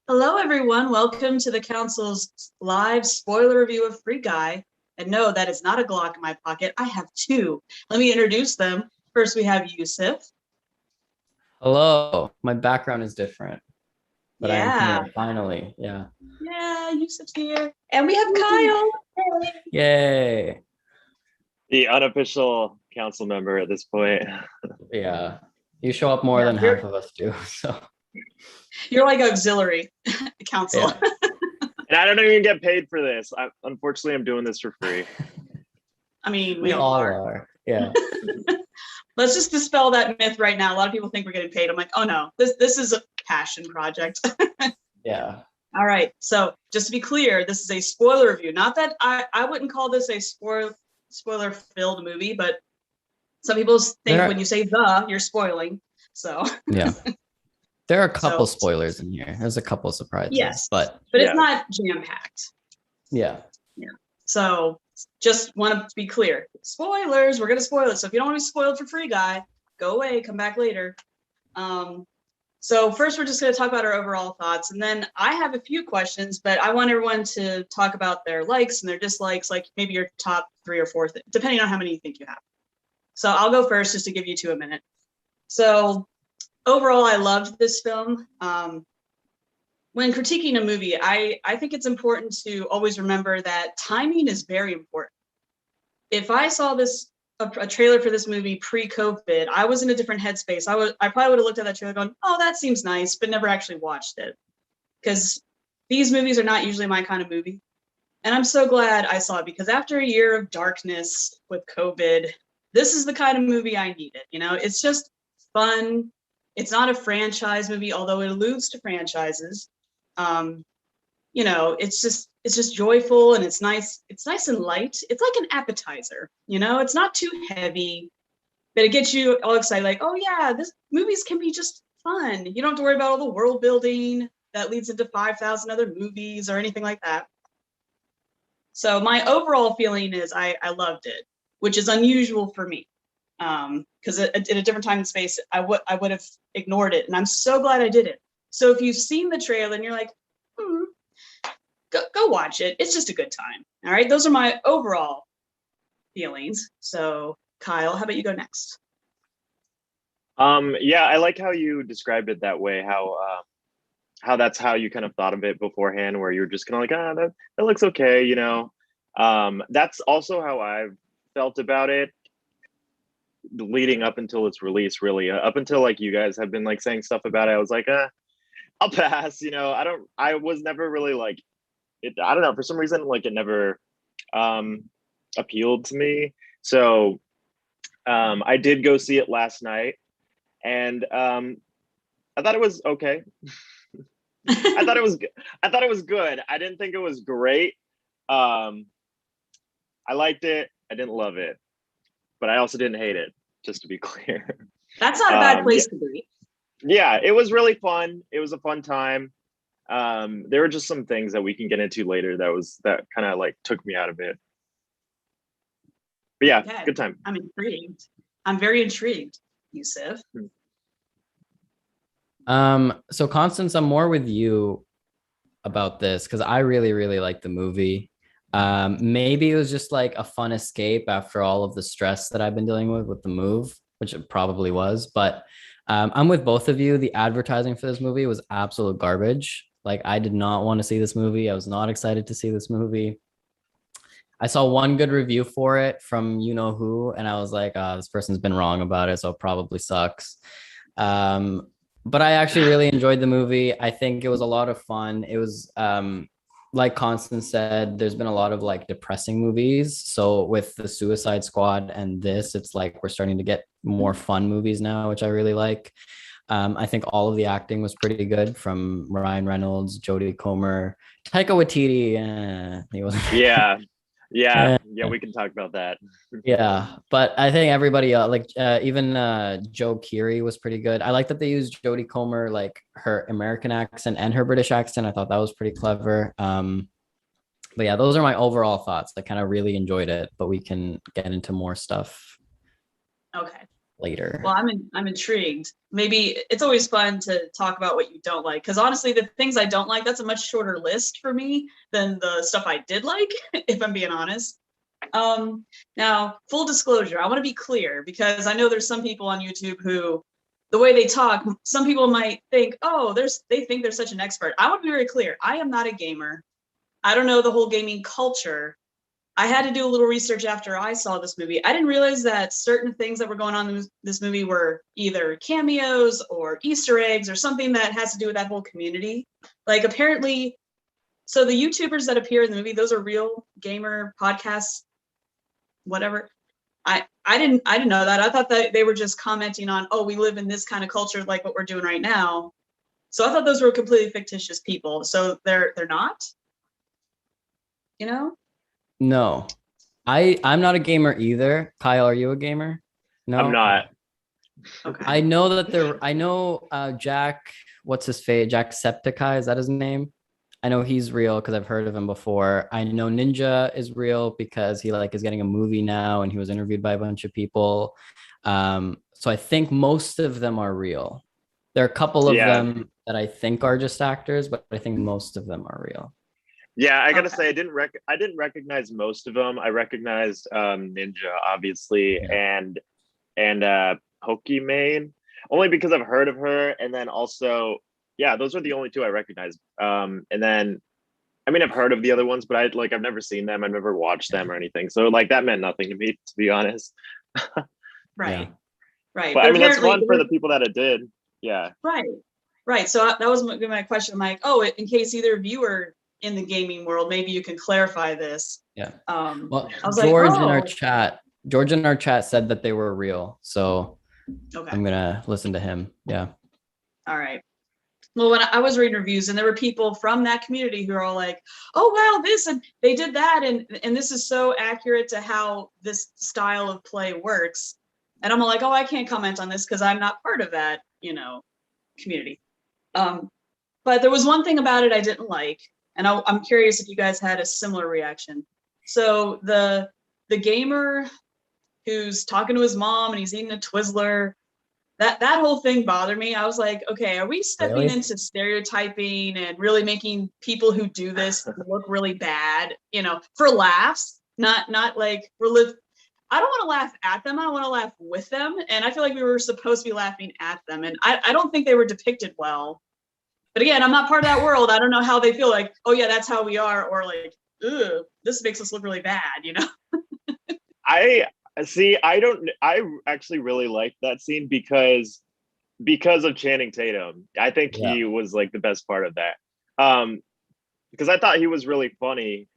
Hello, everyone. Welcome to the Council's live spoiler review of Free Guy. And no, that is not a Glock in my pocket. I have two. Let me introduce them. First, we have Yousef. Hello. My background is different, but I am Yeah. here finally. Yeah. Yeah, Yousef's here. And we have Kyle. Yay. The unofficial council member at this point. Yeah. You show up more Yeah, than half of us do. So you're like auxiliary council. yeah. And I don't even get paid for this. Unfortunately, I'm doing this for free. I mean, We all are. Yeah. Let's just dispel that myth right now. A lot of people think we're getting paid. I'm like, oh no, this is a passion project. Yeah. All right. So just to be clear, this is a spoiler review. Not that I wouldn't call this a spoiler filled movie, but some people think when you say you're spoiling. So yeah. There are a couple spoilers in here. There's a couple surprises. Yes, but it's not jam-packed. Yeah. Yeah. So just want to be clear. Spoilers, we're gonna spoil it. So if you don't want to be spoiled for Free Guy, go away, come back later. So first, we're just going to talk about our overall thoughts, and then I have a few questions, but I want everyone to talk about their likes and their dislikes, like maybe your top 3 or 4, depending on how many you think you have. So I'll go first just to give you 2 a minute. So overall, I loved this film. When critiquing a movie, I think it's important to always remember that timing is very important. If I saw a trailer for this movie pre-COVID, I was in a different headspace. I probably would have looked at that trailer going, oh, that seems nice, but never actually watched it. Because these movies are not usually my kind of movie. And I'm so glad I saw it, because after a year of darkness with COVID, this is the kind of movie I needed. You know, it's just fun. It's not a franchise movie, although it alludes to franchises. You know, it's just joyful, and it's nice and light. It's like an appetizer, you know, it's not too heavy, but it gets you all excited, like, oh yeah, this movies can be just fun. You don't have to worry about all the world building that leads into 5,000 other movies or anything like that. So my overall feeling is I loved it, which is unusual for me, because at a different time and space, I would have ignored it, and I'm so glad I did it. So if you've seen the trailer and you're like, go watch it. It's just a good time. All right. Those are my overall feelings. So Kyle, how about you go next? Yeah, I like how you described it that way, how that's how you kind of thought of it beforehand, where you're just kind of like, that looks okay, you know. That's also how I've felt about it leading up until its release, really. Up until like you guys have been like saying stuff about it, I was like, I'll pass, you know. I was never really like it. I don't know, for some reason, like it never appealed to me. So I did go see it last night, and I thought it was okay. I thought it was good. I didn't think it was great. I liked it. I didn't love it, but I also didn't hate it, just to be clear. That's not a bad place to be. Yeah, it was really fun. It was a fun time. There were just some things that we can get into later that kind of like took me out of it. But yeah, okay. Good time. I'm intrigued. I'm very intrigued, Yousef. So Constance, I'm more with you about this because I really, really like the movie. Maybe it was just like a fun escape after all of the stress that I've been dealing with the move, which it probably was. But I'm with both of you. The advertising for this movie was absolute garbage. Like, I did not want to see this movie. I was not excited to see this movie. I saw one good review for it from you know who, and I was like, this person's been wrong about it, so it probably sucks. But I actually really enjoyed the movie. I think it was a lot of fun. It was like Constance said, there's been a lot of like depressing movies. So with the Suicide Squad and this, it's like we're starting to get more fun movies now, which I really like. I think all of the acting was pretty good, from Ryan Reynolds, Jody Comer, Taika Waititi. He wasn't. Yeah, we can talk about that. Yeah, but I think everybody like even Joe Keery was pretty good. I like that they used Jody Comer, like her American accent and her British accent. I thought that was pretty clever. But yeah, those are my overall thoughts. I kind of really enjoyed it, but we can get into more stuff. Okay. later. Well, I'm intrigued. Maybe it's always fun to talk about what you don't like, because honestly, the things I don't like, that's a much shorter list for me than the stuff I did like, if I'm being honest. Now, full disclosure, I want to be clear, because I know there's some people on YouTube who, the way they talk, some people might think, oh, they think they're such an expert. I want to be very clear. I am not a gamer. I don't know the whole gaming culture. I had to do a little research after I saw this movie. I didn't realize that certain things that were going on in this movie were either cameos or Easter eggs or something that has to do with that whole community. Like, apparently, so the YouTubers that appear in the movie, those are real gamer podcasts, whatever. I didn't know that. I thought that they were just commenting on, oh, we live in this kind of culture like what we're doing right now. So I thought those were completely fictitious people. So they're not, you know? No, I'm not a gamer either. Kyle, are you a gamer? No, I'm not. Okay. I know Jack, what's his face? Jacksepticeye, is that his name? I know he's real because I've heard of him before. I know Ninja is real because he is getting a movie now and he was interviewed by a bunch of people. So I think most of them are real. There are a couple of them that I think are just actors, but I think most of them are real. Yeah, I gotta say, I didn't recognize most of them. I recognized Ninja, obviously, and Pokimane, only because I've heard of her, and then also, yeah, those are the only two I recognized. And then, I mean, I've heard of the other ones, but I've never seen them. I've never watched them or anything. So that meant nothing to me, to be honest. Right. Yeah. Right. But I mean, it's fun for the people that it did. Yeah. Right. So that was my question. I'm like, oh, in case either of you are in the gaming world, maybe you can clarify this. Yeah. Well, I was George like, in our chat said that they were real. So okay. I'm gonna listen to him. Yeah. All right. Well, when I was reading reviews, and there were people from that community who are all like, oh, wow, this, and they did that, and this is so accurate to how this style of play works. And I'm like, oh, I can't comment on this because I'm not part of that, community. But there was one thing about it I didn't like, and I'm curious if you guys had a similar reaction. So the gamer who's talking to his mom and he's eating a Twizzler, that whole thing bothered me. I was like, okay, are we stepping into stereotyping and really making people who do this look really bad, for laughs, not like I don't want to laugh at them. I want to laugh with them. And I feel like we were supposed to be laughing at them. And I don't think they were depicted well. But again, I'm not part of that world. I don't know how they feel like, oh yeah, that's how we are. Or like, ugh, this makes us look really bad, I actually really liked that scene because of Channing Tatum. I think he was the best part of that. Because I thought he was really funny.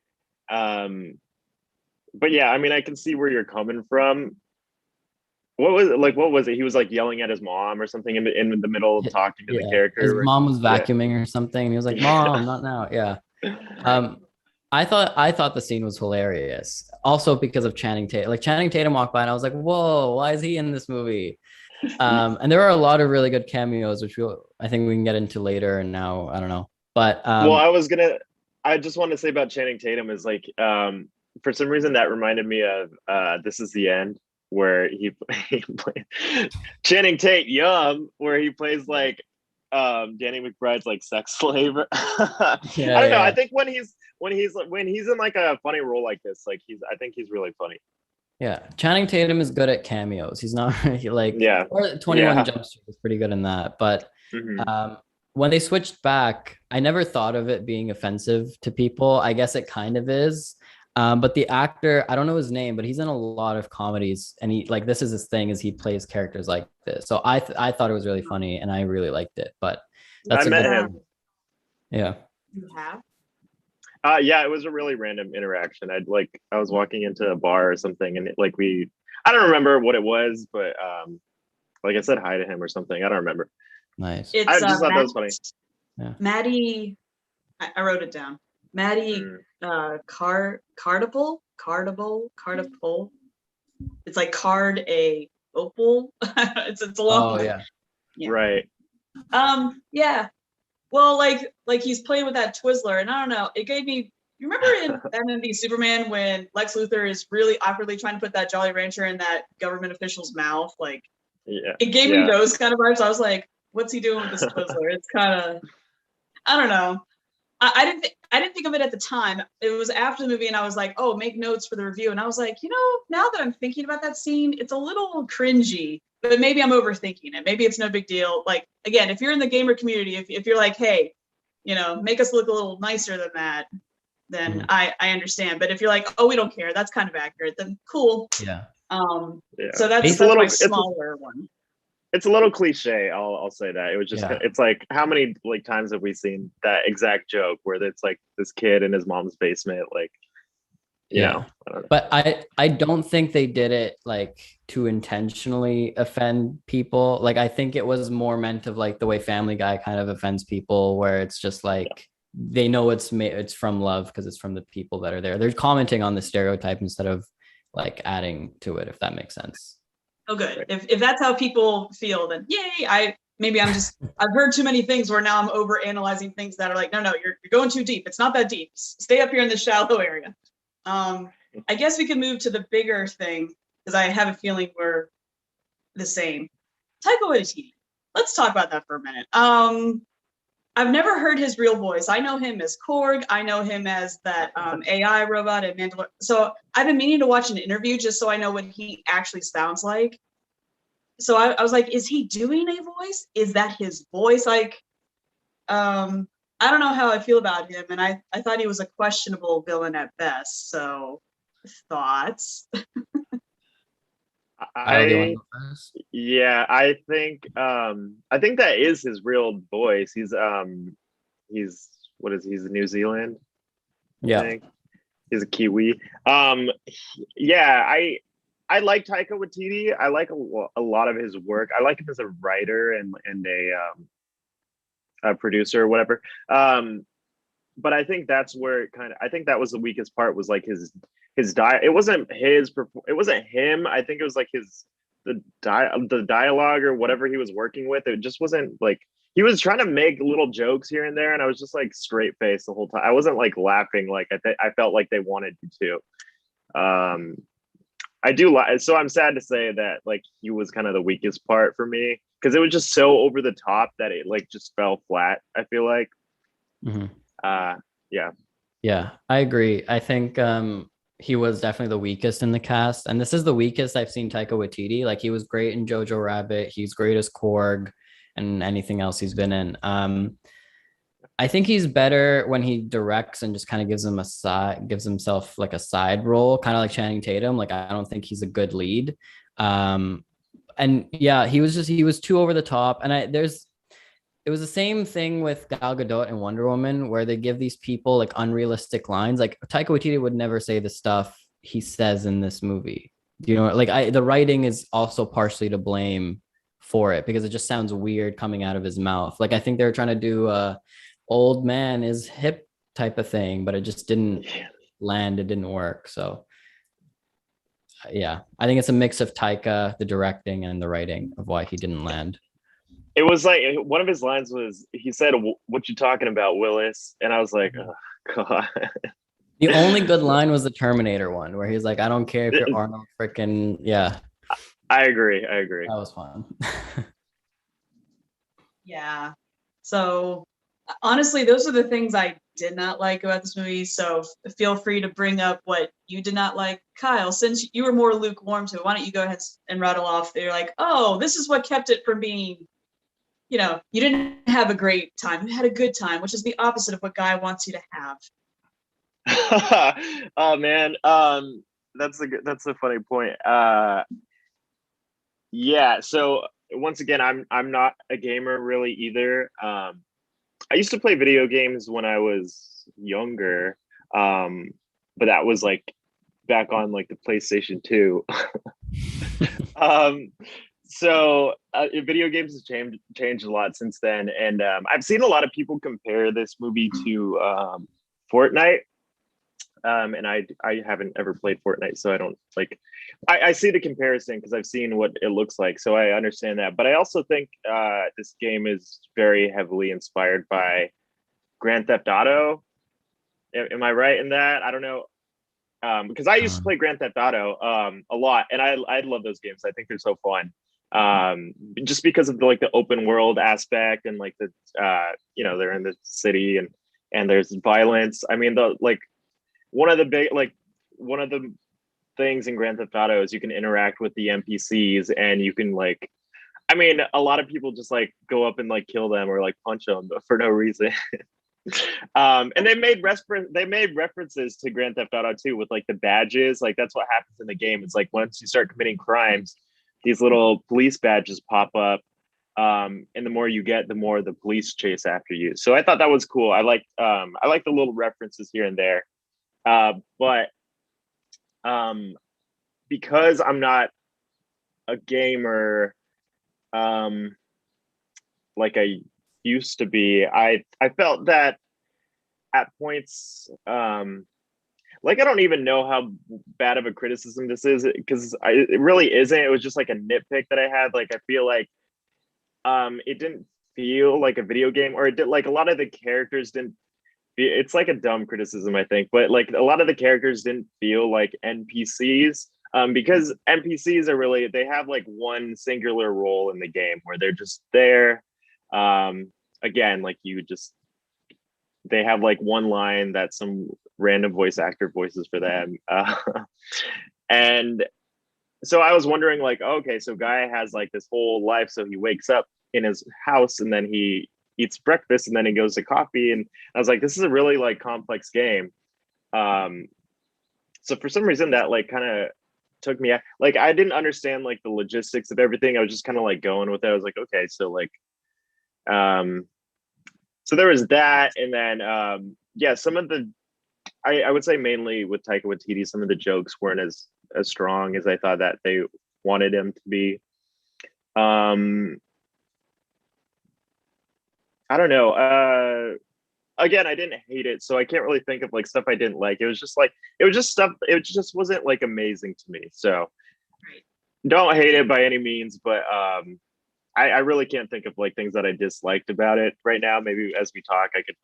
But yeah, I mean, I can see where you're coming from. What was it? He was yelling at his mom or something in the middle of talking to the character. His mom was vacuuming or something. And he was like, Mom, not now. Yeah. I thought the scene was hilarious. Also because of Channing Tatum. Channing Tatum walked by and I was like, whoa, why is he in this movie? And there are a lot of really good cameos, which I think we can get into later. And now I don't know. But well, I just want to say about Channing Tatum is for some reason that reminded me of This Is the End, where he played Channing Tatum, where he plays Danny McBride's sex slave. I don't know. I think when he's in a funny role like this, I think he's really funny. Yeah, Channing Tatum is good at cameos. He's not or 21 Jump Street is pretty good in that. But when they switched back, I never thought of it being offensive to people. I guess it kind of is. But the actor, I don't know his name, but he's in a lot of comedies, and he this is his thing, is he plays characters like this. So I thought it was really funny, and I really liked it. But that's I met him. Yeah. You have? Yeah, it was a really random interaction. I was walking into a bar or something, and I don't remember what it was, but I said hi to him or something. I don't remember. Nice. I just thought that was funny. Yeah. Maddie, I wrote it down. Maddie Cardable. It's like card a opal. it's a long. Oh yeah. Right. Yeah. Well, he's playing with that Twizzler, and I don't know. It gave me. You remember in Batman v Superman when Lex Luthor is really awkwardly trying to put that Jolly Rancher in that government official's mouth, it gave me those kind of vibes. I was like, what's he doing with this Twizzler? It's kind of, I don't know. I didn't think of it at the time. It was after the movie, and I was like, oh, make notes for the review. And I was like, now that I'm thinking about that scene, it's a little cringy, but maybe I'm overthinking it. Maybe it's no big deal. Like, again, if you're in the gamer community, if you're like, hey, make us look a little nicer than that, then I understand. But if you're like, oh, we don't care, that's kind of accurate, then cool. Yeah. So that's my smaller one. It's a little cliche. I'll say that. It was just it's like, how many like times have we seen that exact joke where it's like this kid in his mom's basement, like, you know. I don't know. But I don't think they did it like to intentionally offend people. Like, I think it was more meant of like the way Family Guy kind of offends people, where it's just like they know it's from love because it's from the people that are there. They're commenting on the stereotype instead of like adding to it, if that makes sense. Oh, good. If that's how people feel, then yay. I've heard too many things where now I'm over analyzing things that are like, no, you're going too deep. It's not that deep. Stay up here in the shallow area. I guess we can move to the bigger thing, because I have a feeling we're the same. Taika Waititi. Let's talk about that for a minute. I've never heard his real voice. I know him as Korg. I know him as that AI robot at Mandalorian. So I've been meaning to watch an interview just so I know what he actually sounds like. So I was like, is he doing a voice? Is that his voice? Like, I don't know how I feel about him. And I thought he was a questionable villain at best. So thoughts? I think that is his real voice. He's he's New Zealand. I think. He's a Kiwi. I like Taika Waititi. I like a lot of his work. I like him as a writer and a producer or whatever. But I think that's where I think that was the weakest part, was like his it wasn't him. I think it was like the dialogue or whatever he was working with. It just wasn't like, he was trying to make little jokes here and there, and I was just like straight face the whole time. I wasn't like laughing like I felt like they wanted you to. I do so I'm sad to say that like he was kind of the weakest part for me, because it was just so over the top that it like just fell flat, I feel like. Yeah, I agree. I think he was definitely the weakest in the cast, and this is the weakest I've seen Taika Waititi. Like, he was great in Jojo Rabbit, he's great as Korg, and anything else he's been in. I think he's better when he directs and just kind of gives himself like a side role, kind of like Channing Tatum. Like, I don't think he's a good lead. And yeah, he was too over the top. And it was the same thing with Gal Gadot and Wonder Woman, where they give these people like unrealistic lines. Like, Taika Waititi would never say the stuff he says in this movie. You know, like the writing is also partially to blame for it, because it just sounds weird coming out of his mouth. Like, I think they were trying to do old man is hip type of thing, but it just didn't land. It didn't work. So yeah, I think it's a mix of Taika, the directing, and the writing of why he didn't land. It was like, one of his lines was, he said, "What you talking about, Willis?" And I was like, oh god. The only good line was the Terminator one, where he's like, "I don't care if you're Arnold freaking." Yeah, I agree. that was fun. Yeah. So honestly, those are the things I did not like about this movie. So feel free to bring up what you did not like. Kyle, since you were more lukewarm to it, why don't you go ahead and rattle off. You're like, oh, this is what kept it from being, you didn't have a great time. You had a good time, which is the opposite of what Guy wants you to have. Oh man, that's a funny point. Yeah, so once again, I'm not a gamer really either. I used to play video games when I was younger, but that was like back on like the PlayStation 2. So video games have changed a lot since then, and I've seen a lot of people compare this movie to Fortnite. And I haven't ever played Fortnite, so I don't like. I see the comparison because I've seen what it looks like, so I understand that. But I also think this game is very heavily inspired by Grand Theft Auto. Am I right in that? I don't know, because I used to play Grand Theft Auto a lot, and I love those games. I think they're so fun. just because of the open world aspect and like the they're in the city and there's violence. I mean, one of the things in Grand Theft Auto is you can interact with the NPCs and you can a lot of people just go up and kill them or punch them for no reason. And they made references to Grand Theft Auto 2 with the badges. That's what happens in the game. It's once you start committing crimes, these little police badges pop up. And the more you get, the more the police chase after you. So I thought that was cool. I like the little references here and there. But because I'm not a gamer like I used to be, I felt that at points I don't even know how bad of a criticism this is, because it really isn't. It was just a nitpick that I had. I feel it didn't feel like a video game, or it did a lot of the characters didn't. It's a dumb criticism, I think, but a lot of the characters didn't feel like NPCs, because NPCs are they have one singular role in the game where they're just there. Again, they have one line that some random voice actor voices for them. And so I was wondering okay, so Guy has this whole life. So he wakes up in his house and then he eats breakfast and then he goes to coffee. And I was this is a really complex game. So for some reason that kind of took me out. I didn't understand the logistics of everything. I was just kind of going with it. I was okay, so so there was that. And then yeah, some of the I would say mainly with Taika Waititi, some of the jokes weren't as strong as I thought that they wanted him to be. I don't know. Again, I didn't hate it, so I can't really think of stuff I didn't like. It was just stuff. It just wasn't amazing to me. So don't hate it by any means, but I really can't think of things that I disliked about it right now. Maybe as we talk, I could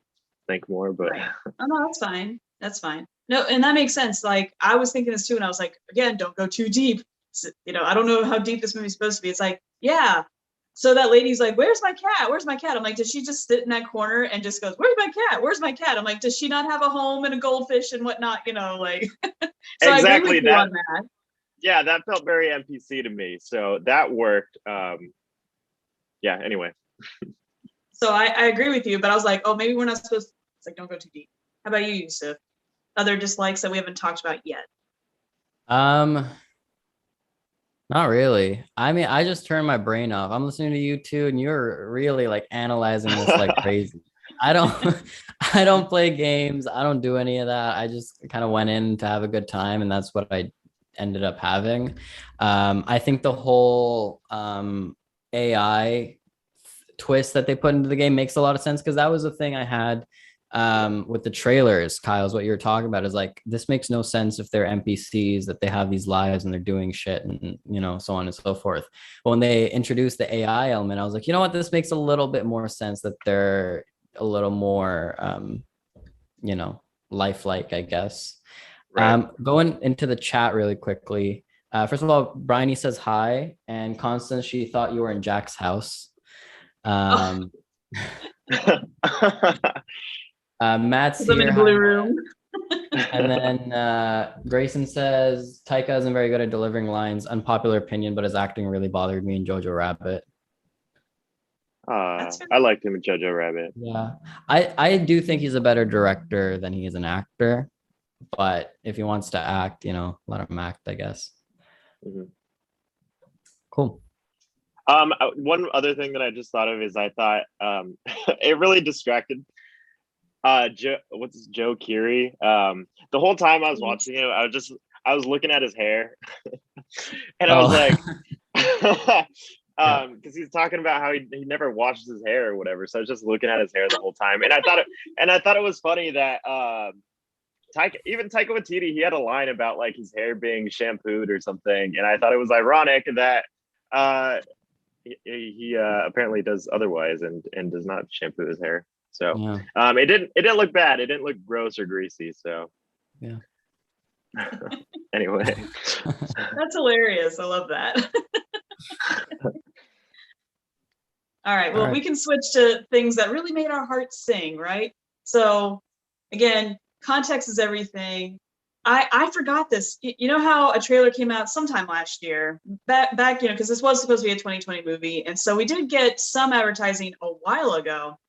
think more. But right. Oh no, that's fine. That's fine. No, and that makes sense. I was thinking this too, and I was again, don't go too deep. So, I don't know how deep this movie's supposed to be. It's yeah. So that lady's where's my cat? Where's my cat? I'm did she just sit in that corner and just goes, where's my cat? Where's my cat? I'm does she not have a home and a goldfish and whatnot? So exactly, I agree with you on that. Yeah, that felt very NPC to me. So that worked. Yeah, anyway. So I agree with you, but I was oh, maybe we're not supposed to. It's don't go too deep. How about you, Yousef? Other dislikes that we haven't talked about yet? Not really. I mean, I just turned my brain off. I'm listening to you two, and you're really analyzing this crazy. I don't play games. I don't do any of that. I just kind of went in to have a good time, and that's what I ended up having. I think the whole AI twist that they put into the game makes a lot of sense, because that was the thing I had with the trailers. Kyle's what you're talking about is this makes no sense if they're NPCs, that they have these lives and they're doing shit and so on and so forth. But when they introduced the AI element, I was you know what, this makes a little bit more sense, that they're a little more lifelike, I guess. Right. Going into the chat really quickly. First of all, Bryony says hi, and Constance, she thought you were in Jack's house. Matt's here. In the blue room. And then Grayson says Tyka isn't very good at delivering lines. Unpopular opinion, but his acting really bothered me in Jojo Rabbit. I liked him in Jojo Rabbit. Yeah, I do think he's a better director than he is an actor. But if he wants to act, let him act, I guess. Mm-hmm. Cool. One other thing that I just thought of is I thought it really distracted Joe Keery. The whole time I was watching him, I was looking at his hair, and I was because he's talking about how he never washes his hair or whatever. So I was just looking at his hair the whole time, and I thought it was funny that Taika Waititi, he had a line about his hair being shampooed or something, and I thought it was ironic that he apparently does otherwise and does not shampoo his hair. So yeah. It didn't look bad. It didn't look gross or greasy. So yeah. Anyway, that's hilarious. I love that. All right. Well, All right. we can switch to things that really made our hearts sing, right? So, again, context is everything. I forgot this. You know how a trailer came out sometime last year, back, because this was supposed to be a 2020 movie, and so we did get some advertising a while ago.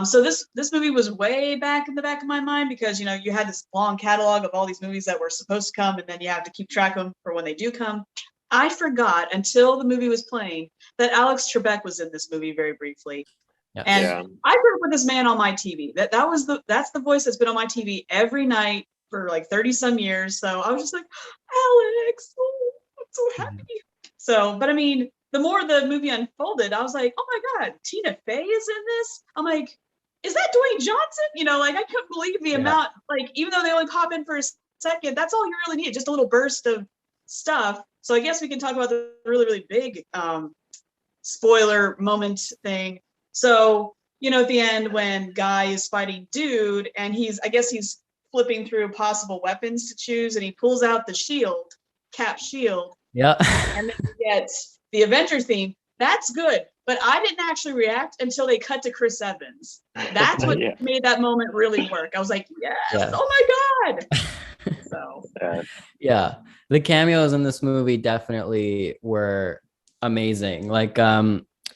So this movie was way back in the back of my mind because you had this long catalog of all these movies that were supposed to come, and then you have to keep track of them for when they do come. I forgot until the movie was playing that Alex Trebek was in this movie very briefly. Yes. And Yeah. I grew up with this man on my TV. That's the voice that's been on my TV every night for like 30 some years. So I was just like, Alex, oh, I'm so happy. So, but I mean, the more the movie unfolded, I was like, oh my God, Tina Fey is in this. I'm like, is that Dwayne Johnson? I couldn't believe the amount, like, even though they only pop in for a second, that's all you really need, just a little burst of stuff. So I guess we can talk about the really, really big spoiler moment thing. So, at the end when Guy is fighting Dude and he's flipping through possible weapons to choose and he pulls out the shield, Cap shield. Yeah. And then you get the Avenger theme. That's good. But I didn't actually react until they cut to Chris Evans. That's what made that moment really work. I was like, yes. Oh my God. So yeah, the cameos in this movie definitely were amazing. Like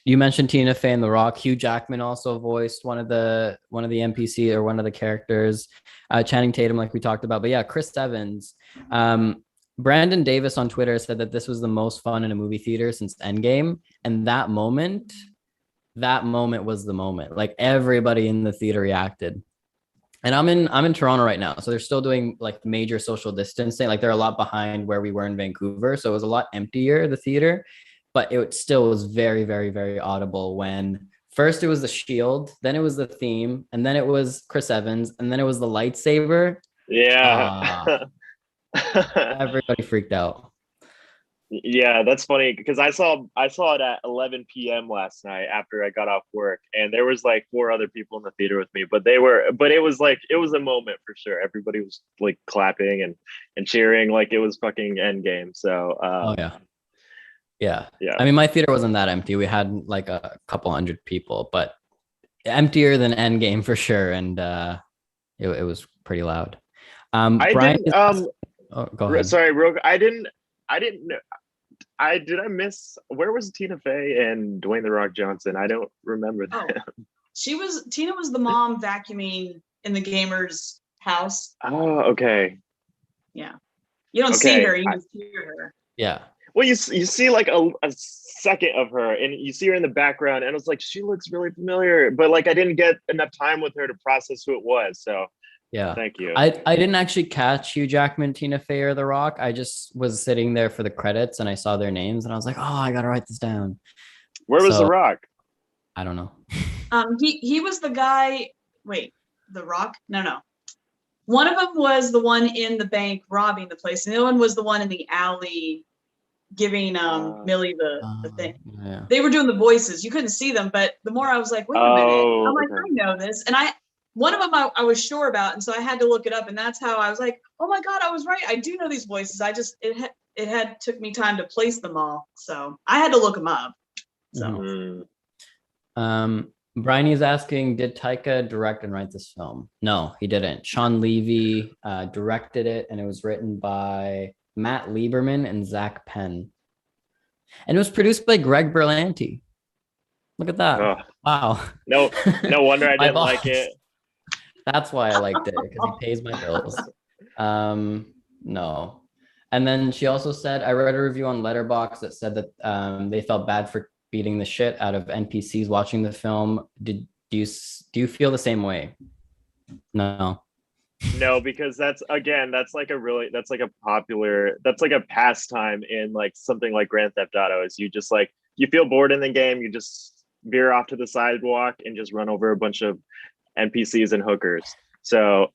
you mentioned Tina Fey and The Rock. Hugh Jackman also voiced one of the NPC or one of the characters. Channing Tatum, like we talked about. But yeah, Chris Evans. Brandon Davis on Twitter said that this was the most fun in a movie theater since Endgame, and that moment was the moment. Like everybody in the theater reacted. And I'm in Toronto right now, so they're still doing like major social distancing. Like they're a lot behind where we were in Vancouver, so it was a lot emptier, the theater, but it still was very, very, very audible when first it was the shield, then it was the theme, and then it was Chris Evans, and then it was the lightsaber. Yeah. Everybody freaked out. Yeah, that's funny because I saw it at 11 p.m. last night after I got off work, and there was like 4 other people in the theater with me, but it was a moment for sure. Everybody was like clapping and cheering like it was fucking Endgame. So yeah. I mean, my theater wasn't that empty. We had like a couple hundred people, but emptier than Endgame for sure, and it was pretty loud. Brian, go ahead. Sorry, I didn't know. Did I miss, where was Tina Fey and Dwayne The Rock Johnson? I don't remember that. Oh, Tina was the mom vacuuming in the gamer's house. Oh, okay. Yeah. You don't see her, you just hear her. Yeah. Well, you see like a second of her and you see her in the background and I was like, she looks really familiar, but like I didn't get enough time with her to process who it was. So yeah, thank you. I didn't actually catch Hugh Jackman, Tina Fey, or The Rock. I just was sitting there for the credits and I saw their names and I was like, oh, I gotta write this down. Where was The Rock? I don't know. He was the guy. Wait, The Rock? No. One of them was the one in the bank robbing the place, and the other one was the one in the alley giving Millie the thing. Yeah. They were doing the voices. You couldn't see them, but the more I was like, wait a minute. I'm like, I know this. And one of them I was sure about, and so I had to look it up, and that's how I was like, oh my God, I was right. I do know these voices. It had took me time to place them all. So I had to look them up. So Brian is asking, did Tyka direct and write this film? No, he didn't. Sean Levy directed it, and it was written by Matt Lieberman and Zach Penn. And it was produced by Greg Berlanti. Look at that. Oh. Wow. No wonder I didn't like it. That's why I liked it, because he pays my bills. No. And then she also said, I read a review on Letterboxd that said that they felt bad for beating the shit out of NPCs watching the film. Do you feel the same way? No. No, because that's like a pastime in like something like Grand Theft Auto. Is you just like, you feel bored in the game, you just veer off to the sidewalk and just run over a bunch of NPCs and hookers. So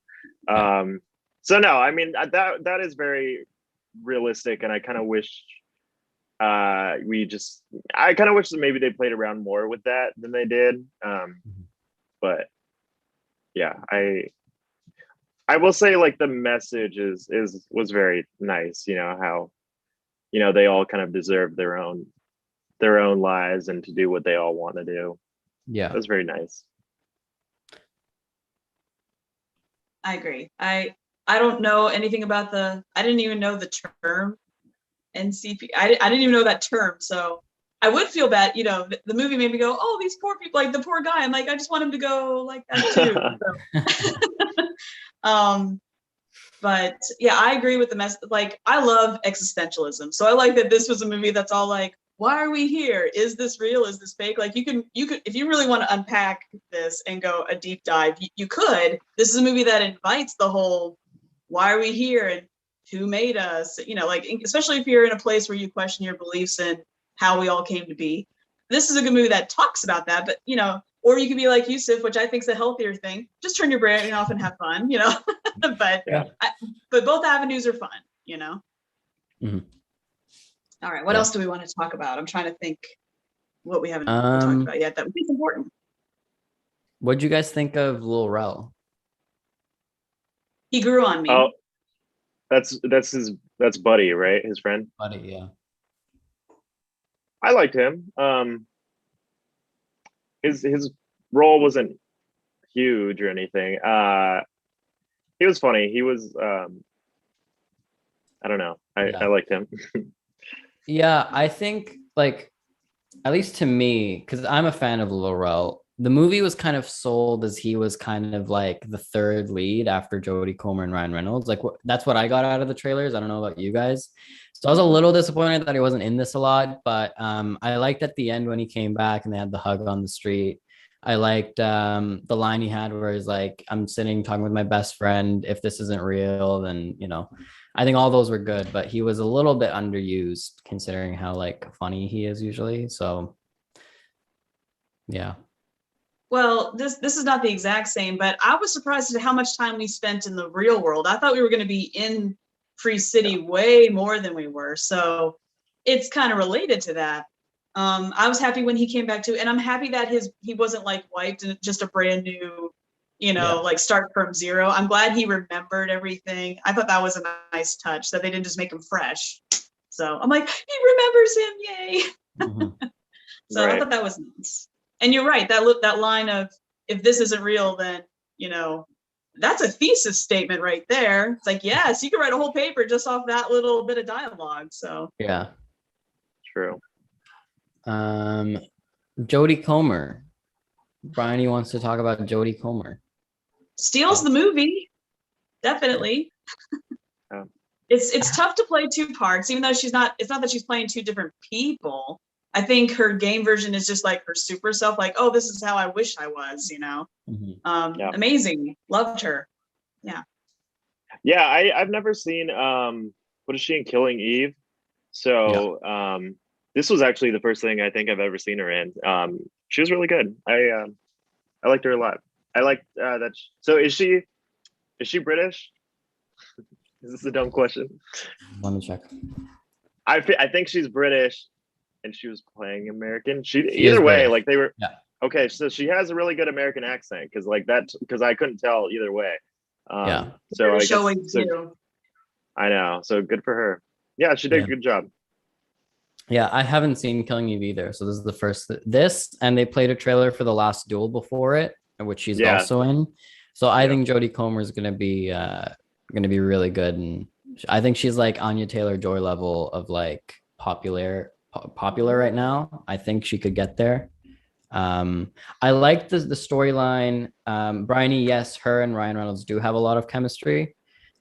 so no, I mean that is very realistic, and I kind of wish I kind of wish that maybe they played around more with that than they did. But yeah, I will say like the message was very nice, how they all kind of deserve their own their own lives and to do what they all want to do. Yeah. That's very nice. I agree. I don't know anything about I didn't even know the term NCP. I didn't even know that term. So I would feel bad, you know, the movie made me go, oh, these poor people, like the poor guy. I'm like, I just want him to go like that too. So, but yeah, I agree with the mess. Like, I love existentialism. So I like that this was a movie that's all like, why are we here? Is this real? Is this fake? Like, you could, if you really want to unpack this and go a deep dive, you could. This is a movie that invites the whole, why are we here? And who made us? You know, like, especially if you're in a place where you question your beliefs and how we all came to be. This is a good movie that talks about that, but, you know, or you could be like Yousef, which I think is a healthier thing. Just turn your brain off and have fun, you know. but Yeah. But both avenues are fun, you know. Mm-hmm. All right, what else do we want to talk about? I'm trying to think what we haven't talked about yet that is important. What'd you guys think of Lil Rel? He grew on me. Oh, that's Buddy, right? His friend. Buddy, yeah. I liked him. His role wasn't huge or anything. He was funny. He was I don't know. I liked him. Yeah, I think, like, at least to me, because I'm a fan of Lil Rel, the movie was kind of sold as he was kind of like the third lead after Jody Comer and Ryan Reynolds. Like, that's what I got out of the trailers. I don't know about you guys. So I was a little disappointed that he wasn't in this a lot, but I liked at the end when he came back and they had the hug on the street. I liked the line he had where he's like, I'm sitting talking with my best friend. If this isn't real, then, you know, I think all those were good, but he was a little bit underused considering how like funny he is usually. So yeah. Well, this is not the exact same, but I was surprised at how much time we spent in the real world. I thought we were going to be in Free City way more than we were. So it's kind of related to that. I was happy when he came back too, and I'm happy that he wasn't like wiped and just a brand new, you know, like start from zero. I'm glad he remembered everything. I thought that was a nice touch that they didn't just make him fresh. So I'm like, he remembers him, yay! Mm-hmm. So I thought that was nice. And you're right, that line of, if this isn't real, then, you know, that's a thesis statement right there. It's like, yes, you can write a whole paper just off that little bit of dialogue. So yeah, true. Jody Comer. Bryony wants to talk about Jody Comer. Steals the movie, definitely. It's tough to play two parts, even though it's not that she's playing two different people. I think her game version is just like her super self, like, oh, this is how I wish I was, you know. Mm-hmm. Amazing, loved her. Yeah, I've never seen what is she in Killing Eve? So this was actually the first thing I think I've ever seen her in. She was really good. I liked her a lot. I liked that. So is she British? Is this a dumb question? Let me check. I think she's British, and she was playing American. Either way, British. Like they were. Yeah. Okay, so she has a really good American accent because I couldn't tell either way. So I know. So good for her. Yeah, she did a good job. Yeah, I haven't seen Killing Eve either. So this is the first. And they played a trailer for The Last Duel before it, which she's also in. So I think Jody Comer is gonna be really good, and I think she's like Anya Taylor-Joy level of like popular right now. I think she could get there. I like the storyline. Bryony, yes, her and Ryan Reynolds do have a lot of chemistry.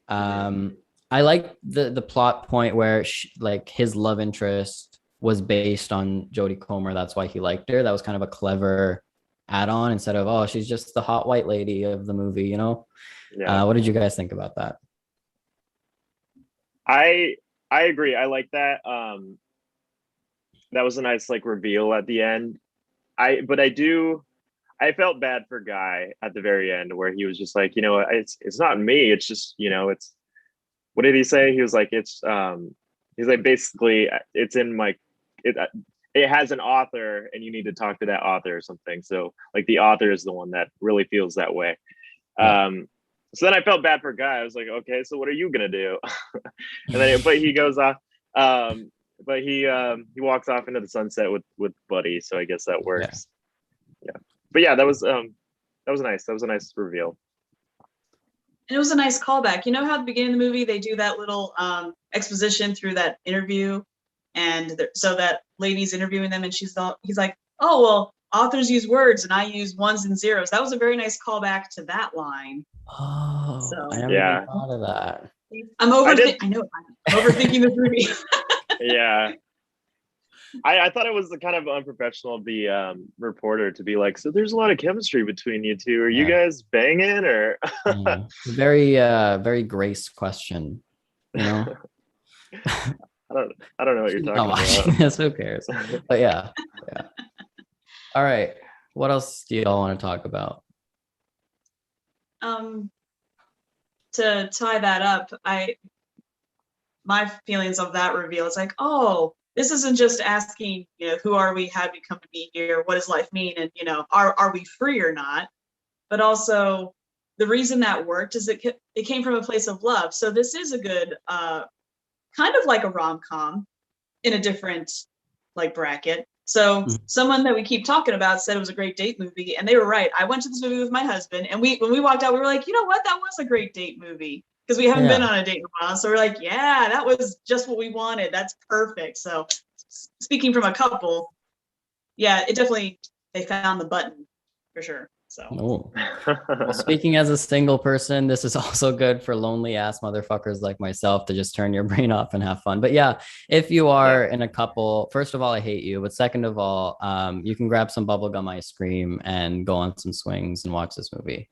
I like the plot point where like his love interest was based on Jody Comer. That's why he liked her. That was kind of a clever add-on instead of, oh, she's just the hot white lady of the movie, you know? What did you guys think about that? I agree. I like that. That was a nice like reveal at the end. I felt bad for Guy at the very end where he was just like, you know, it's not me. It's just, you know, it's, what did he say? He was like, he's like, basically it's in my, it has an author and you need to talk to that author or something. So like the author is the one that really feels that way. So then I felt bad for Guy. I was like, okay, so what are you going to do? But he goes off. but he walks off into the sunset with Buddy, so I guess that works. Yeah. But yeah, that was nice. That was a nice reveal. And it was a nice callback. You know how at the beginning of the movie they do that little exposition through that interview, and so that lady's interviewing them, and he's like, oh well, authors use words and I use ones and zeros. That was a very nice callback to that line. Oh, So, I never even thought of that. I'm overthinking this movie. Yeah. I thought it was kind of unprofessional of the reporter to be like, so there's a lot of chemistry between you two. Are you guys banging or? Very very Grace question, you know. I don't know what you're talking Not watching about. this, who cares? But yeah. All right, what else do y'all want to talk about? To tie that up, my feelings of that reveal is like, oh, this isn't just asking, who are we, how did we come to be here, what does life mean, and are we free or not? But also, the reason that worked is it came from a place of love. So this is a good, kind of like a rom-com in a different bracket. So someone that we keep talking about said it was a great date movie, and they were right. I went to this movie with my husband, and when we walked out, we were like, you know what, that was a great date movie. Because we haven't been on a date in a while. So we're like, yeah, that was just what we wanted. That's perfect. So speaking from a couple, yeah, they found the button for sure. So Well, speaking as a single person, this is also good for lonely ass motherfuckers like myself to just turn your brain off and have fun. But yeah, if you are in a couple, first of all, I hate you. But second of all, you can grab some bubblegum ice cream and go on some swings and watch this movie.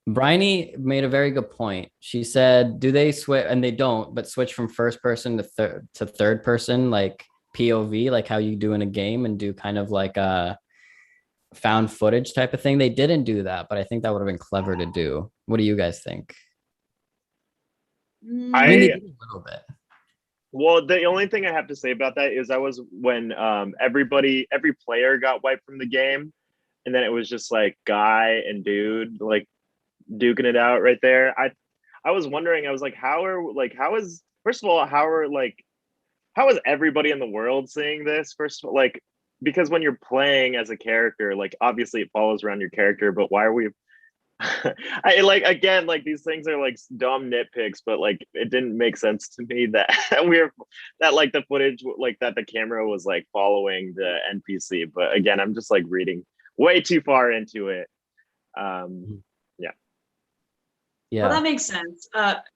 Bryony made a very good point. She said, do they switch? And they don't, but switch from first person to third person, like POV, like how you do in a game, and do kind of like a found footage type of thing. They didn't do that, but I think that would have been clever to do. What do you guys think? I mean, they did a little bit. Well, the only thing I have to say about that is when every player got wiped from the game, and then it was just like guy and dude like duking it out right there. I was wondering, I was like, how is everybody in the world seeing this? First of all, like, because when you're playing as a character, like obviously it follows around your character, but why are we again, like these things are like dumb nitpicks, but like it didn't make sense to me that like the footage, like that the camera was like following the NPC. But again, I'm just like reading way too far into it. Yeah. Well, that makes sense.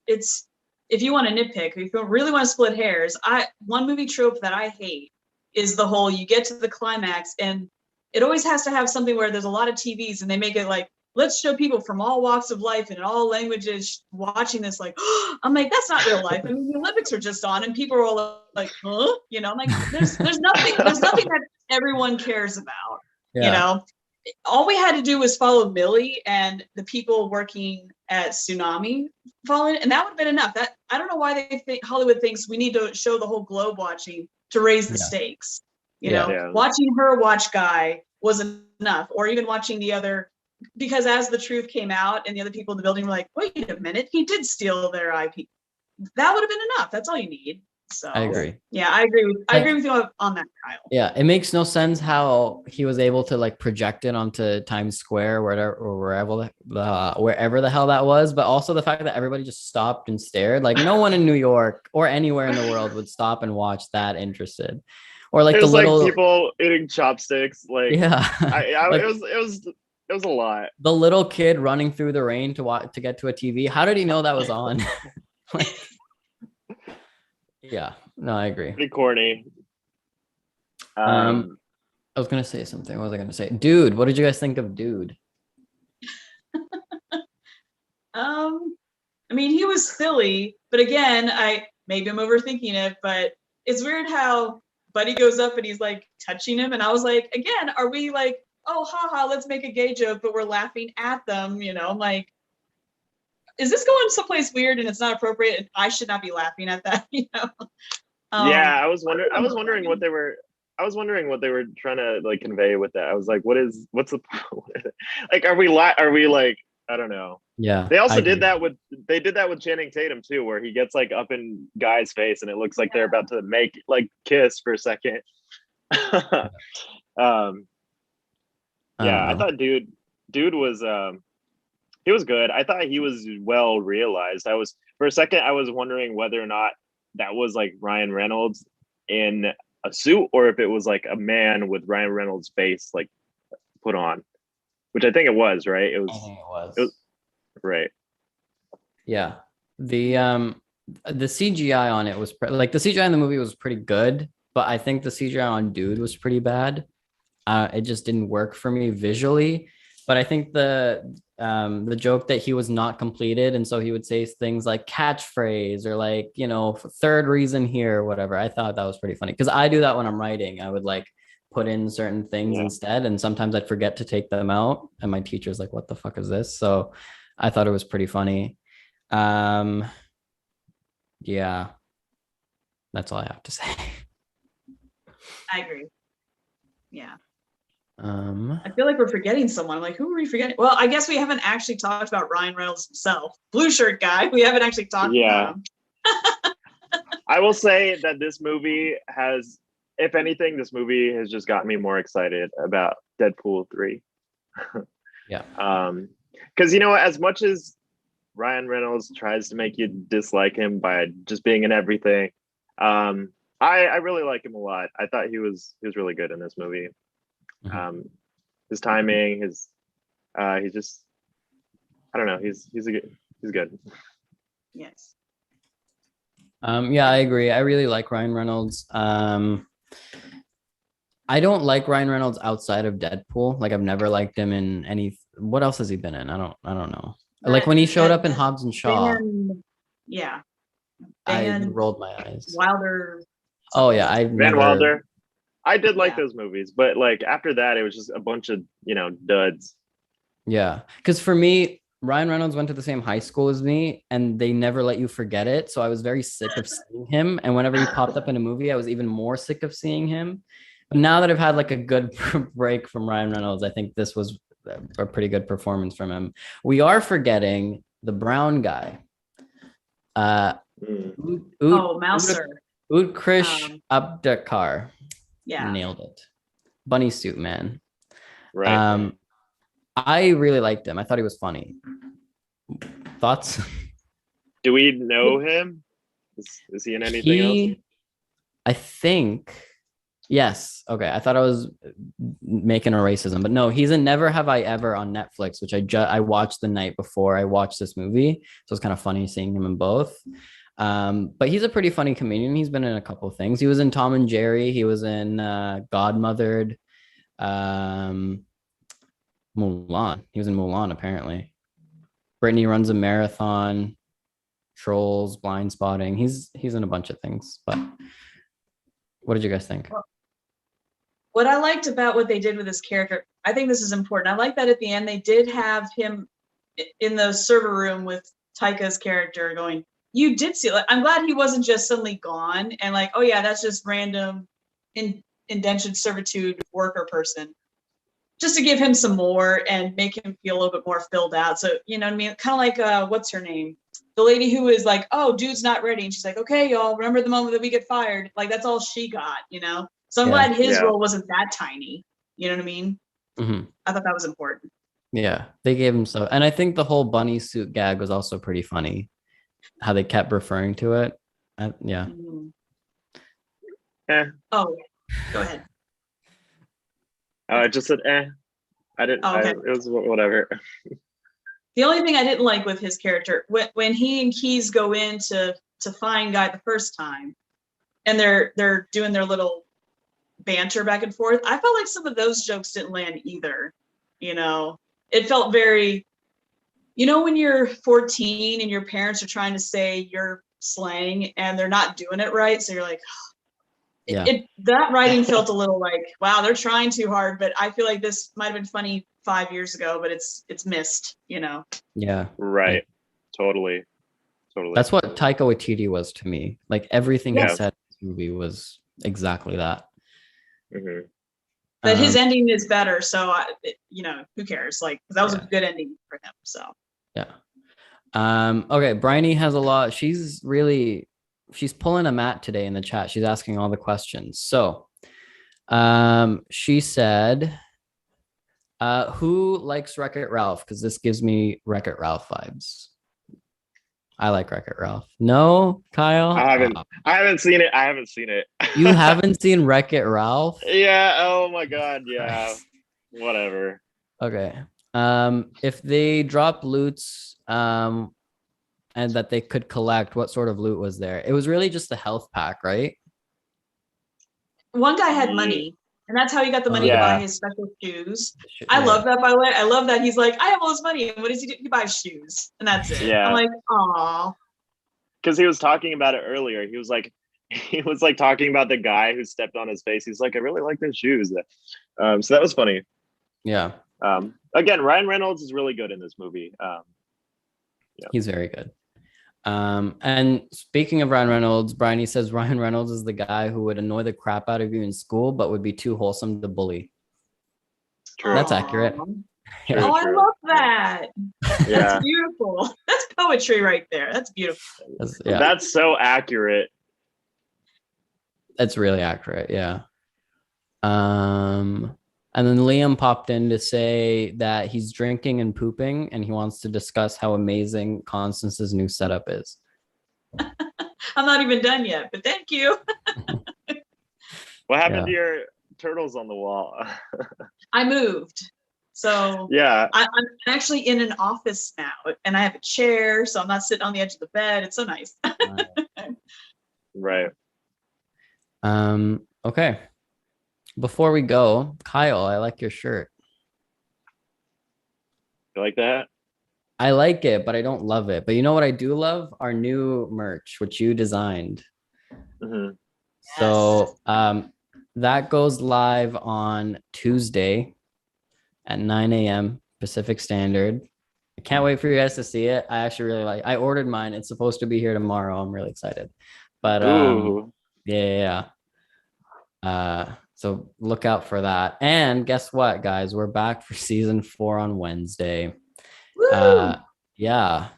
It's, if you want to nitpick, if you really want to split hairs, one movie trope that I hate is the whole, you get to the climax and it always has to have something where there's a lot of TVs and they make it like, let's show people from all walks of life and in all languages watching this, like, I'm like, that's not real life. I mean, the Olympics are just on and people are all like, huh? I'm like, there's nothing that everyone cares about, All we had to do was follow Millie and the people working at Tsunami following, and that would have been enough. That, I don't know why they think Hollywood thinks we need to show the whole globe watching to raise the stakes. Watching her watch Guy was enough, or even watching the other, because as the truth came out and the other people in the building were like, wait a minute, he did steal their IP. That would have been enough. That's all you need. So I agree. Yeah, I agree with you on that, Kyle. Yeah, it makes no sense how he was able to like project it onto Times Square, wherever the hell that was, but also the fact that everybody just stopped and stared. Like no one in New York or anywhere in the world would stop and watch that interested. Or like the little like people eating chopsticks. Like like, it was a lot. The little kid running through the rain to get to a TV. How did he know that was on? Yeah, no, I agree. Pretty corny. I was gonna say something. What was I gonna say? Dude, what did you guys think of Dude? I mean, he was silly, but again, maybe I'm overthinking it, but it's weird how Buddy goes up and he's like touching him, and I was like, again, are we like, oh, haha, let's make a gay joke, but we're laughing at them, I'm like, is this going someplace weird and it's not appropriate and I should not be laughing at that, Yeah, I was wondering what they were trying to like convey with that. I was like, what's the like, are we like I don't know. Yeah. They also I did agree. that with Channing Tatum too, where he gets like up in Guy's face and it looks like they're about to make like kiss for a second. um, I don't yeah, I know. thought dude was he was good. I thought he was well realized. I was for a second I was wondering whether or not that was like Ryan Reynolds in a suit or if it was like a man with Ryan Reynolds' face like put on, which I think it was, right? I think it It was was. right. Yeah. The CGI on it was like the CGI in the movie was pretty good, but I think the CGI on Dude was pretty bad. It just didn't work for me visually. But I think the joke that he was not completed, and so he would say things like catchphrase or like, you know, third reason here or whatever. I thought that was pretty funny because I do that when I'm writing. I would like put in certain things Yeah. instead, and sometimes I'd forget to take them out, and my teacher's like, "What the fuck is this?" So I thought it was pretty funny. Um, yeah, that's all I have to say. I agree. Yeah. Um, I feel like we're forgetting someone. I'm like, who are we forgetting? Well, I guess we haven't actually talked about Ryan Reynolds himself. Blue shirt guy. We haven't actually talked Yeah. about him. I will say that this movie has, if anything, this movie has just got me more excited about Deadpool 3. yeah. Because you know, as much as Ryan Reynolds tries to make you dislike him by just being in everything, I really like him a lot. I thought he was really good in this movie. Mhm. His timing, he's just, I don't know, he's good. Yes. Yeah, I agree. I really like Ryan Reynolds. I don't like Ryan Reynolds outside of Deadpool. Like I've never liked him in any. What else has he been in? I don't know. Like when he showed up in Hobbs and Shaw, Van, yeah. I Van rolled my eyes. Wilder. Oh yeah, Something. I've Van never. Wilder, I did like Yeah. those movies, but like after that, it was just a bunch of duds. Yeah, because for me, Ryan Reynolds went to the same high school as me, and they never let you forget it. So I was very sick of seeing him. And whenever he popped up in a movie, I was even more sick of seeing him. But now that I've had like a good break from Ryan Reynolds, I think this was a pretty good performance from him. We are forgetting the brown guy. Mm, Oh, Mouser. Krish Abdakar. Yeah. Nailed it. Bunny suit man. right. I really liked him. I thought he was funny. Thoughts? Do we know him? Is he in anything else? I think, yes. Okay, I thought I was making a racism, but no, he's in Never Have I Ever on Netflix, which I watched the night before I watched this movie, so it's kind of funny seeing him in both. But he's a pretty funny comedian. He's been in a couple of things. He was in Tom and Jerry. He was in Godmothered. Mulan. He was in Mulan apparently. Brittany Runs a Marathon. Trolls, Blind Spotting. He's in a bunch of things. But what did you guys think? What I liked about what they did with his character, I think this is important. I like that at the end they did have him in the server room with Tyka's character going, you did see, like, I'm glad he wasn't just suddenly gone and like, oh yeah, that's just random indentured servitude worker person. Just to give him some more and make him feel a little bit more filled out. So, you know what I mean? Kind of like, what's her name? The lady who is like, oh, dude's not ready. And she's like, okay, y'all, remember the moment that we get fired? Like, that's all she got, you know? So I'm glad his role wasn't that tiny. You know what I mean? Mm-hmm. I thought that was important. Yeah, they gave him so. And I think the whole bunny suit gag was also pretty funny. How they kept referring to it. Yeah. Mm-hmm. Eh. Oh, go ahead. I just said I didn't. Oh, okay. It was whatever. The only thing I didn't like with his character, when he and Keys go in to find Guy the first time, and they're doing their little banter back and forth, I felt like some of those jokes didn't land either. You know, it felt very, you know, when you're 14 and your parents are trying to say your slang and they're not doing it right, so you're like, Yeah. That writing felt a little like, wow, they're trying too hard, but I feel like this might have been funny 5 years ago, but it's missed, you know. Yeah. Right. Totally. That's what Taika Waititi was to me. Like everything he Yes. said in this movie was exactly that. Mm-hmm. That his ending is better. So, who cares? Like, 'cause that was a good ending for him. So. Yeah. Okay. Bryony has a lot. She's pulling a Matt today in the chat. She's asking all the questions. So, she said, who likes Wreck-It Ralph? Because this gives me Wreck-It Ralph vibes. I like Wreck-It Ralph. No, Kyle? I haven't seen it. I haven't seen it. You haven't seen Wreck-It Ralph? Yeah. Oh my God. Yeah. Whatever. Okay. If they drop loots, and that they could collect, what sort of loot was there? It was really just the health pack, right? One guy had money, and that's how he got the money to buy his special shoes. I love that, by the way. I love that he's like, I have all this money, and what does he do? He buys shoes, and that's it. Yeah. I'm like, aw. Because he was talking about it earlier. He was like talking about the guy who stepped on his face. He's like, I really like those shoes. So that was funny. Yeah. Again, Ryan Reynolds is really good in this movie. He's very good. And speaking of Ryan Reynolds, Bryony says Ryan Reynolds is the guy who would annoy the crap out of you in school, but would be too wholesome to bully. True. That's accurate. True, Oh, true. I love that. Yeah. That's beautiful. That's poetry right there. That's beautiful. That's so accurate. That's really accurate. Yeah. And then Liam popped in to say that he's drinking and pooping, and he wants to discuss how amazing Constance's new setup is. I'm not even done yet, but thank you. What happened to your turtles on the wall? I moved. So yeah, I'm actually in an office now, and I have a chair, so I'm not sitting on the edge of the bed. It's so nice. Right. Okay. Before we go, Kyle, I like your shirt. You like that? I like it, but I don't love it. But you know what I do love? Our new merch, which you designed. Mm-hmm. So that goes live on Tuesday at 9 a.m. Pacific Standard. I can't wait for you guys to see it. I actually really like. I ordered mine. It's supposed to be here tomorrow. I'm really excited. But yeah. So look out for that. And guess what, guys? We're back for season 4 on Wednesday. Yeah.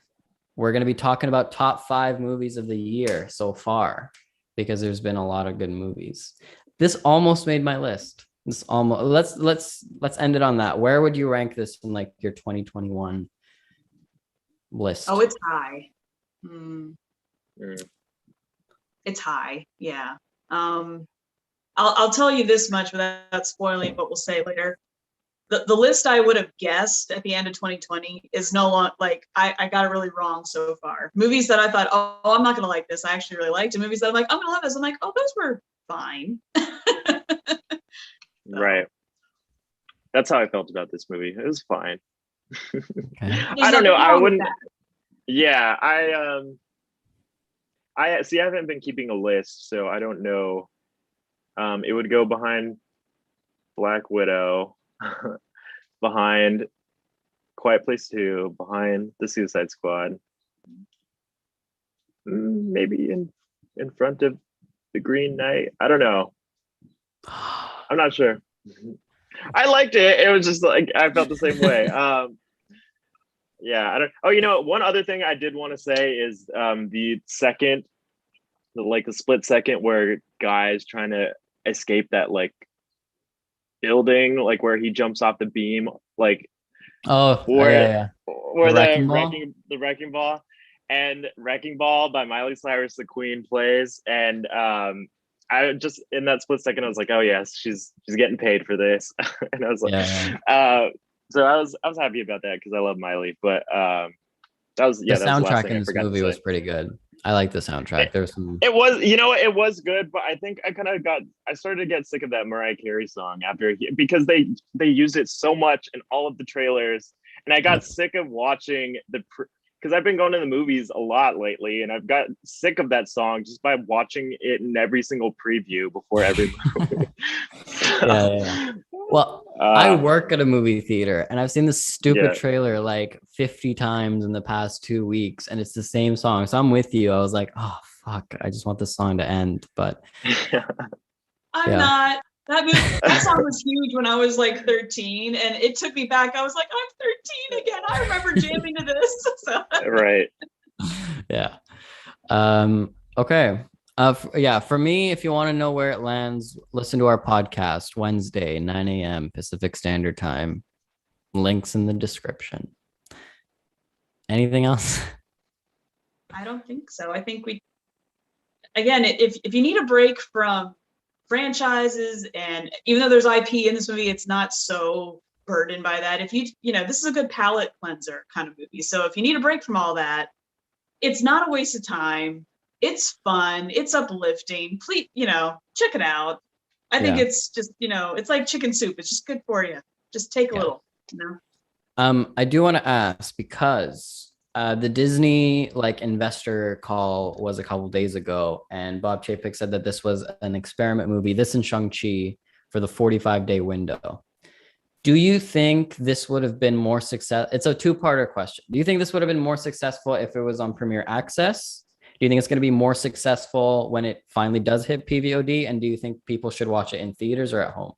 We're going to be talking about top 5 movies of the year so far, because there's been a lot of good movies. This almost made my list. This almost let's end it on that. Where would you rank this in like your 2021 list? Oh, it's high. It's high. Yeah. I'll tell you this much without spoiling what we'll say later. The list I would have guessed at the end of 2020 is no longer like I got it really wrong so far. Movies that I thought, oh, I'm not gonna like this, I actually really liked, and movies that I'm like, I'm gonna love this. I'm like, oh, those were fine. Right. That's how I felt about this movie. It was fine. Okay. I don't know. I wouldn't. Yeah, I see. I haven't been keeping a list, so I don't know. It would go behind Black Widow, behind Quiet Place 2, behind The Suicide Squad, maybe in front of The Green Knight. I don't know. I'm not sure. I liked it. It was just like I felt the same way. Yeah, I don't. Oh, you know, one other thing I did want to say is the split second where Guy's trying to escape that like building, like where he jumps off the beam, like where the wrecking ball, and Wrecking Ball by Miley Cyrus, the Queen, plays, and I just in that split second I was like, oh yes, she's getting paid for this. And I was like, so I was happy about that because I love Miley, but that was the soundtrack in this movie was pretty good. I like the soundtrack. There's some. It was, it was good, but I think I started to get sick of that Mariah Carey song because they used it so much in all of the trailers, and I got sick of watching because I've been going to the movies a lot lately, and I've got sick of that song just by watching it in every single preview before every movie. Yeah. Well, I work at a movie theater, and I've seen this stupid trailer like 50 times in the past 2 weeks, and it's the same song. So I'm with you. I was like, oh fuck, I just want this song to end. But I'm not. That song was huge when I was like 13, and it took me back. I was like, I'm 13 again. I remember jamming to this. So. Right. Yeah. Okay. Yeah, for me, if you want to know where it lands, listen to our podcast Wednesday, 9 a.m. Pacific Standard Time. Links in the description. Anything else? I don't think so. I think again, if you need a break from franchises, and even though there's IP in this movie, it's not so burdened by that. If this is a good palate cleanser kind of movie. So if you need a break from all that, it's not a waste of time. It's fun. It's uplifting. Please, check it out. I think it's just, it's like chicken soup. It's just good for you. Just take a little, I do want to ask, because the Disney investor call was a couple days ago, and Bob Chapek said that this was an experiment movie, this and Shang-Chi, for the 45-day window. Do you think this would have been more success? It's a two-parter question. Do you think this would have been more successful if it was on Premier Access? Do you think it's going to be more successful when it finally does hit PVOD? And do you think people should watch it in theaters or at home?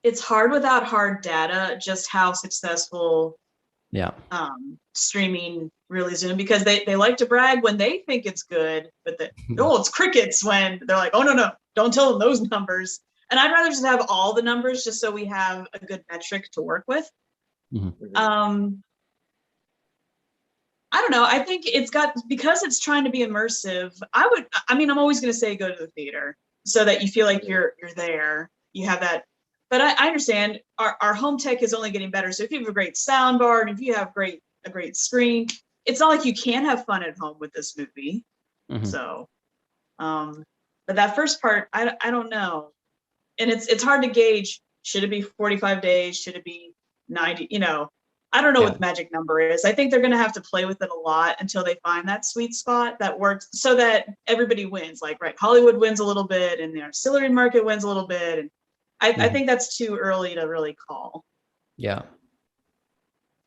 It's hard without hard data just how successful streaming really is doing, because they like to brag when they think it's good, but it's crickets when they're like, oh no, don't tell them those numbers. And I'd rather just have all the numbers just so we have a good metric to work with. I don't know. I think because it's trying to be immersive. I'm always going to say go to the theater so that you feel like you're there. You have that. But I understand our home tech is only getting better. So if you have a great sound bar and if you have a great screen, it's not like you can't have fun at home with this movie. So, but that first part, I don't know. And it's hard to gauge. Should it be 45 days? Should it be 90? I don't know what the magic number is. I think they're going to have to play with it a lot until they find that sweet spot that works so that everybody wins. Like, right, Hollywood wins a little bit and the ancillary market wins a little bit. And I think that's too early to really call. Yeah.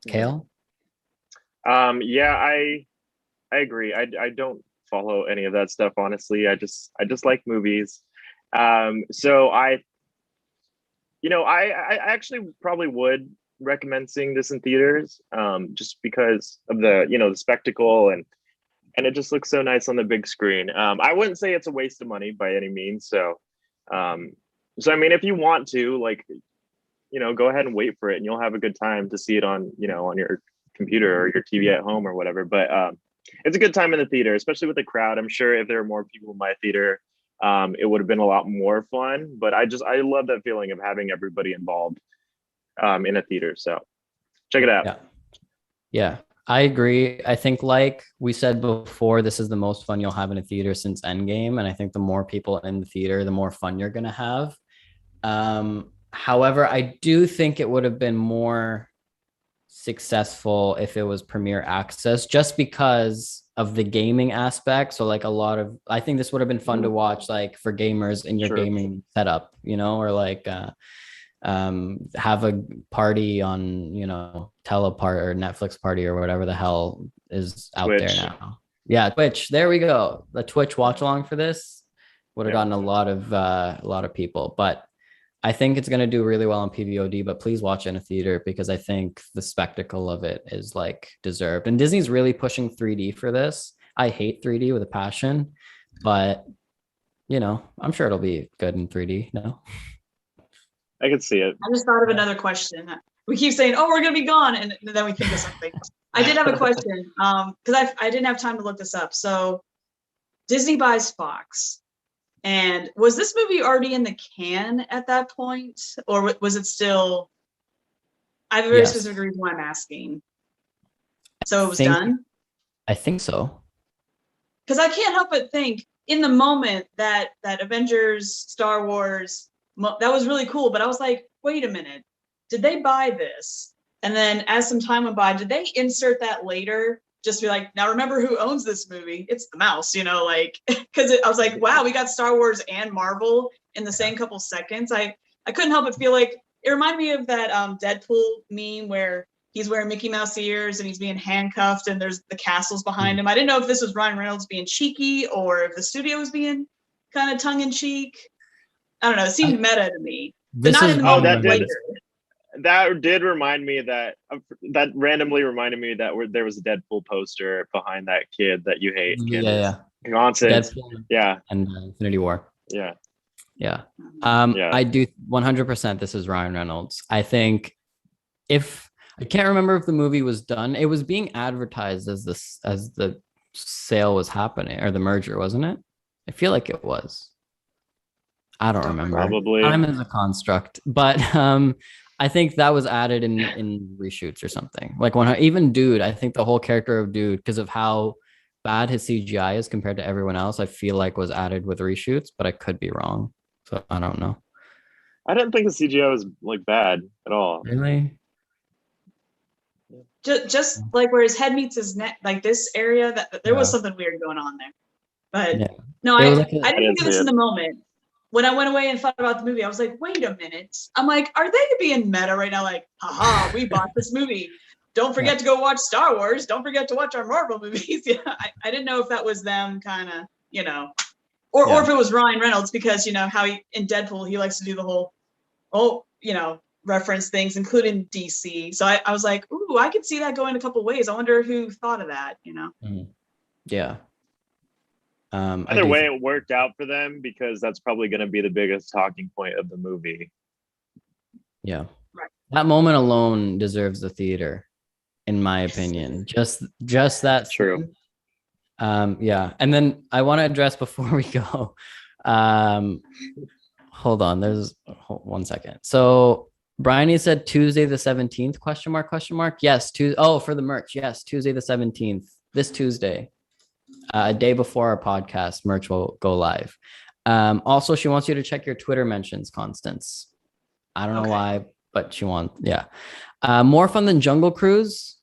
Kale? I agree. I don't follow any of that stuff, honestly. I just like movies. So I actually probably would recommend seeing this in theaters, just because of the spectacle and it just looks so nice on the big screen. I wouldn't say it's a waste of money by any means. So I mean, if you want to, go ahead and wait for it, and you'll have a good time to see it on your computer or your TV at home or whatever. But it's a good time in the theater, especially with the crowd. I'm sure if there were more people in my theater, it would have been a lot more fun. But I love that feeling of having everybody involved in a theater. So check it out. Yeah, I agree. I think, like we said before, this is the most fun you'll have in a theater since Endgame. And I think the more people in the theater, the more fun you're going to have. However, I do think it would have been more successful if it was Premier Access, just because of the gaming aspect. So I think this would have been fun to watch, for gamers in your gaming setup, or have a party on, Telepart or Netflix party or whatever the hell is out Twitch. there now. Yeah, Twitch. There we go. The Twitch watch along for this would have gotten a lot of people. But I think it's going to do really well on PVOD, but please watch it in a theater, because I think the spectacle of it is deserved. And Disney's really pushing 3D for this. I hate 3D with a passion, but I'm sure it'll be good in 3D. No, I can see it. I just thought of another question. We keep saying, "Oh, we're going to be gone," and then we think of something. I did have a question because I didn't have time to look this up. So Disney buys Fox. And was this movie already in the can at that point, or was it still? I have a very specific reason why I'm asking. So it was done? I think so. Because I can't help but think in the moment that Avengers, Star Wars, that was really cool. But I was like, wait a minute, did they buy this? And then as some time went by, did they insert that later? Just be like, now remember who owns this movie? It's the mouse, because I was like, wow, we got Star Wars and Marvel in the same couple seconds. I couldn't help but feel like it reminded me of that Deadpool meme where he's wearing Mickey Mouse ears and he's being handcuffed and there's the castles behind him. I didn't know if this was Ryan Reynolds being cheeky or if the studio was being kind of tongue in cheek. I don't know. It seemed meta to me, but not in the moment later. That did remind me that randomly reminded me that there was a Deadpool poster behind that kid that you hate. Yeah. Constance. Yeah. And Infinity War. Yeah. Yeah. I do 100%. This is Ryan Reynolds. I think I can't remember if the movie was done. It was being advertised as the sale was happening or the merger, wasn't it? I feel like it was. I don't remember. Probably. Time is a construct, but I think that was added in reshoots or something. Like even Dude, I think the whole character of Dude, because of how bad his CGI is compared to everyone else, I feel like was added with reshoots, but I could be wrong. So I don't know. I didn't think the CGI was like bad at all. Really? Just like where his head meets his neck, like this area, that there was something weird going on there. But no, I didn't think of this in the moment. When I went away and thought about the movie, I was like, wait a minute. I'm like, are they being meta right now? Like, haha, we bought this movie. Don't forget to go watch Star Wars. Don't forget to watch our Marvel movies. I didn't know if that was them kind of, or if it was Ryan Reynolds, because, how in Deadpool, he likes to do the whole, reference things, including DC. So I was like, ooh, I could see that going a couple ways. I wonder who thought of that, Yeah. Either way, it worked out for them because that's probably going to be the biggest talking point of the movie. Yeah. Right. That moment alone deserves the theater, in my opinion. Just that. True. Yeah. And then I want to address before we go. Hold on. There's 1 second. So Bryony said Tuesday the 17th, question mark. Yes. For the merch. Yes. Tuesday the 17th, this Tuesday. A day before our podcast, merch will go live. Also, she wants you to check your Twitter mentions, Constance. I don't know why, but she wants, more fun than Jungle Cruise?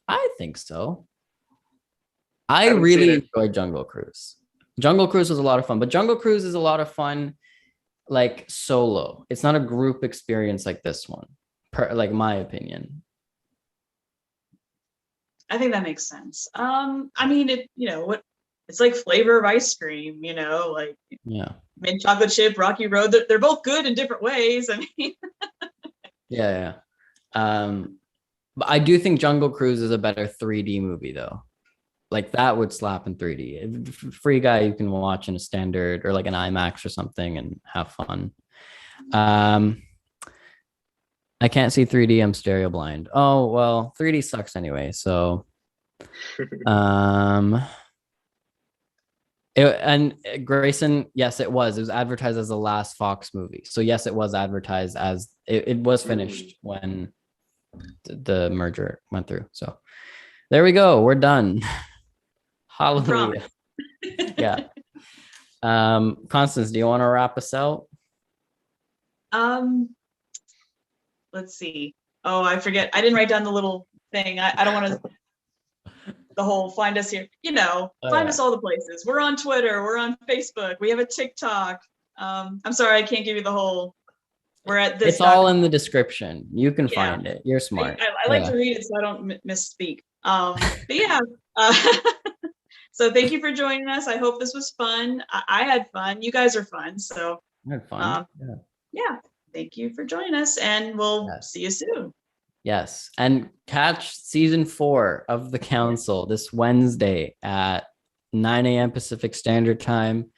I think so. I really enjoyed Jungle Cruise. Jungle Cruise was a lot of fun, but Jungle Cruise is a lot of fun, like solo. It's not a group experience like this one, like my opinion. I think that makes sense. I mean, it's like Flavor of Ice Cream, like mint chocolate chip, Rocky Road. They're both good in different ways. I mean, yeah. But I do think Jungle Cruise is a better 3D movie, though. Like that would slap in 3D. Free Guy you can watch in a standard or like an IMAX or something and have fun. I can't see 3D. I'm stereo blind. Oh, well, 3D sucks anyway. So, and Grayson, yes, it was. It was advertised as the last Fox movie. So yes, it was advertised as it was finished when the merger went through. So there we go. We're done. Hallelujah. Yeah. Constance, do you want to wrap us out? Let's see. Oh, I forget. I didn't write down the little thing. I don't want to. The whole find us here. Find us all the places. We're on Twitter. We're on Facebook. We have a TikTok. I'm sorry, I can't give you the whole. We're at this. It's all in the description. You can find it. You're smart. I like to read it so I don't misspeak. But yeah. So thank you for joining us. I hope this was fun. I had fun. You guys are fun. So I had fun. Yeah. Thank you for joining us, and we'll see you soon. Yes. And catch season 4 of The Council this Wednesday at 9 a.m. Pacific Standard Time.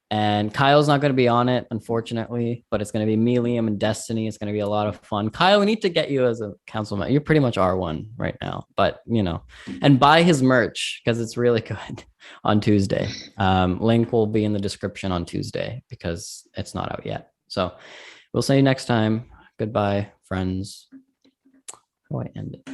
And Kyle's not going to be on it, unfortunately, but it's going to be me, Liam, and Destiny. It's going to be a lot of fun. Kyle, we need to get you as a councilman. You're pretty much R1 right now, but and buy his merch because it's really good on Tuesday. Link will be in the description on Tuesday because it's not out yet. So we'll see you next time. Goodbye, friends. How do I end it?